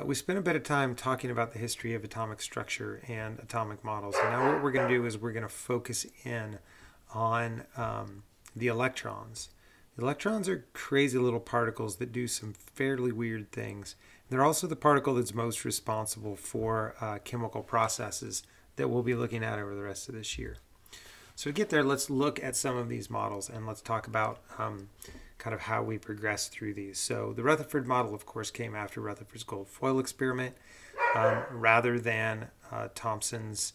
We spent a bit of time talking about the history of atomic structure and atomic models. And now what we're going to do is we're going to focus in on the electrons. The electrons are crazy little particles that do some fairly weird things. They're also the particle that's most responsible for chemical processes that we'll be looking at over the rest of this year. So to get there, let's look at some of these models and let's talk about kind of how we progress through these. So the Rutherford model, of course, came after Rutherford's gold foil experiment rather than Thomson's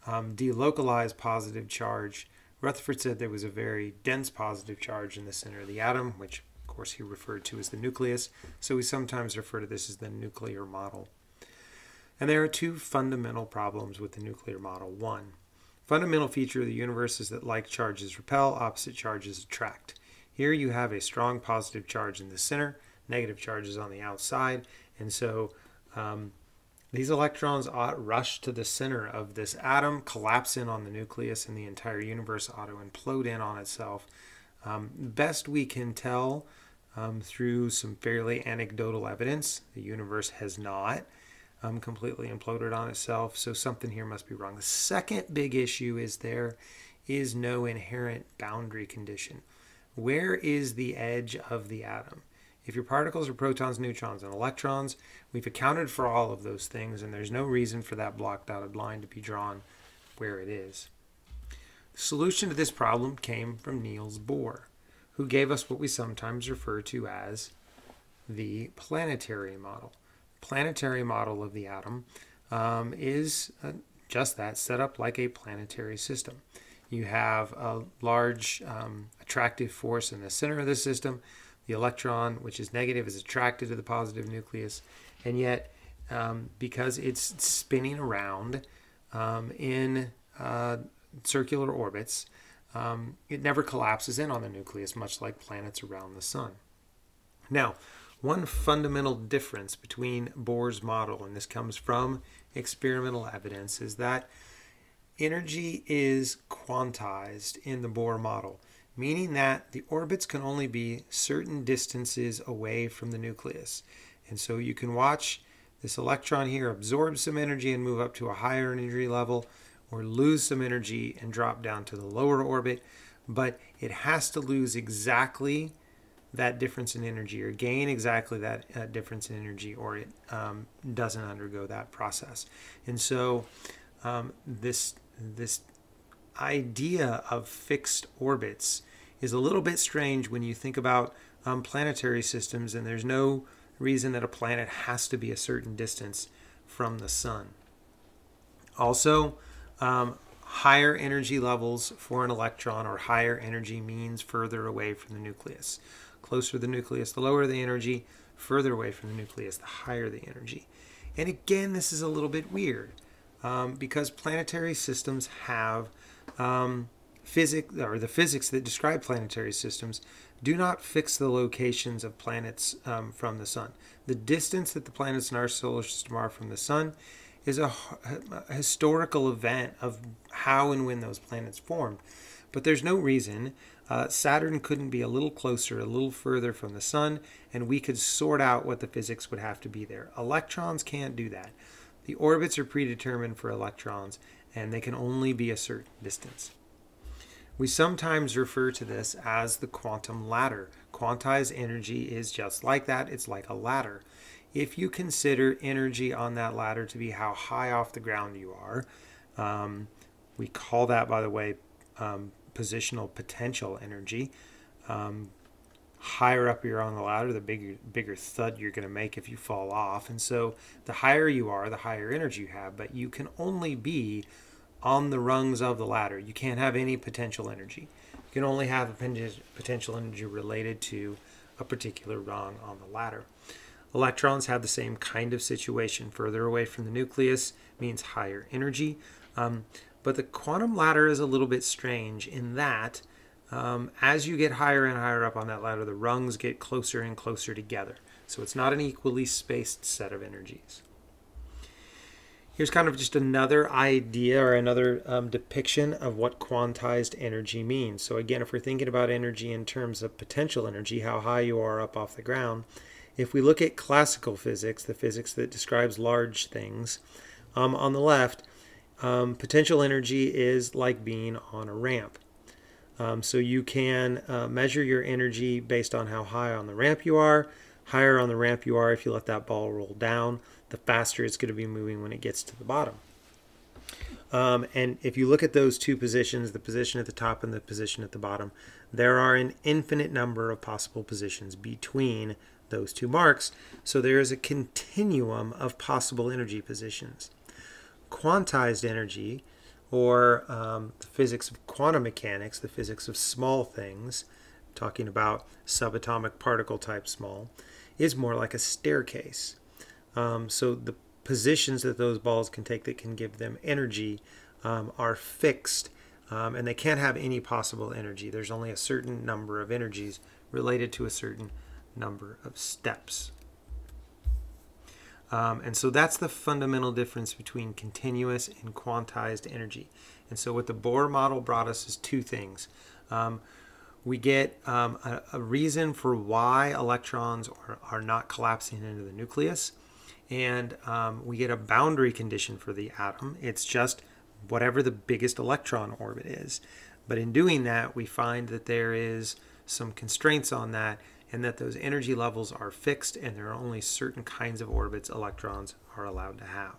delocalized positive charge. Rutherford said there was a very dense positive charge in the center of the atom, which of course he referred to as the nucleus. So we sometimes refer to this as the nuclear model. And there are two fundamental problems with the nuclear model. One, fundamental feature of the universe is that like charges repel, opposite charges attract. Here you have a strong positive charge in the center, negative charges on the outside, and so these electrons rush to the center of this atom, collapse in on the nucleus, and the entire universe ought to implode in on itself. Best we can tell through some fairly anecdotal evidence, the universe has not completely imploded on itself, so something here must be wrong. The second big issue is there is no inherent boundary condition. Where is the edge of the atom? If your particles are protons, neutrons, and electrons, we've accounted for all of those things, and there's no reason for that block dotted line to be drawn where it is. The solution to this problem came from Niels Bohr, who gave us what we sometimes refer to as the planetary model. Planetary model of the atom is just that, set up like a planetary system. You have a large attractive force in the center of the system. The electron, which is negative, is attracted to the positive nucleus. And yet, because it's spinning around in circular orbits, it never collapses in on the nucleus, much like planets around the sun. Now, one fundamental difference between Bohr's model, and this comes from experimental evidence, is that energy is quantized in the Bohr model, meaning that the orbits can only be certain distances away from the nucleus. And so you can watch this electron here absorb some energy and move up to a higher energy level, or lose some energy and drop down to the lower orbit, but it has to lose exactly that difference in energy or gain exactly that difference in energy, or it doesn't undergo that process. And so this idea of fixed orbits is a little bit strange when you think about planetary systems, and there's no reason that a planet has to be a certain distance from the sun. Also, higher energy levels for an electron, or higher energy, means further away from the nucleus. Closer to the nucleus, the lower the energy; further away from the nucleus, the higher the energy. And again, this is a little bit weird because planetary systems have physics that describe planetary systems do not fix the locations of planets from the sun. The distance that the planets in our solar system are from the sun is a historical event of how and when those planets formed. But there's no reason Saturn couldn't be a little closer, a little further from the sun, and we could sort out what the physics would have to be there. Electrons can't do that. The orbits are predetermined for electrons, and they can only be a certain distance. We sometimes refer to this as the quantum ladder. Quantized energy is just like that. It's like a ladder. If you consider energy on that ladder to be how high off the ground you are, we call that, by the way, positional potential energy. Higher up you're on the ladder, the bigger thud you're going to make if you fall off. And so the higher you are, the higher energy you have, but you can only be on the rungs of the ladder. You can't have any potential energy. You can only have a potential energy related to a particular rung on the ladder. Electrons have the same kind of situation. Further away from the nucleus means higher energy. But the quantum ladder is a little bit strange in that as you get higher and higher up on that ladder, the rungs get closer and closer together. So it's not an equally spaced set of energies. Here's kind of just another idea or another depiction of what quantized energy means. So again, if we're thinking about energy in terms of potential energy, how high you are up off the ground, If we look at classical physics, the physics that describes large things, on the left, potential energy is like being on a ramp. So you can measure your energy based on how high on the ramp you are. Higher on the ramp you are, if you let that ball roll down, the faster it's going to be moving when it gets to the bottom. And if you look at those two positions, the position at the top and the position at the bottom, there are an infinite number of possible positions between those two marks. So there is a continuum of possible energy positions. Quantized energy, or the physics of quantum mechanics, the physics of small things, talking about subatomic particle type small, is more like a staircase. So the positions that those balls can take that can give them energy are fixed, and they can't have any possible energy. There's only a certain number of energies related to a certain number of steps. And so that's the fundamental difference between continuous and quantized energy. And so what the Bohr model brought us is two things. We get a reason for why electrons are not collapsing into the nucleus, and we get a boundary condition for the atom. It's just whatever the biggest electron orbit is. But in doing that, we find that there is some constraints on that, and that those energy levels are fixed, and there are only certain kinds of orbits electrons are allowed to have.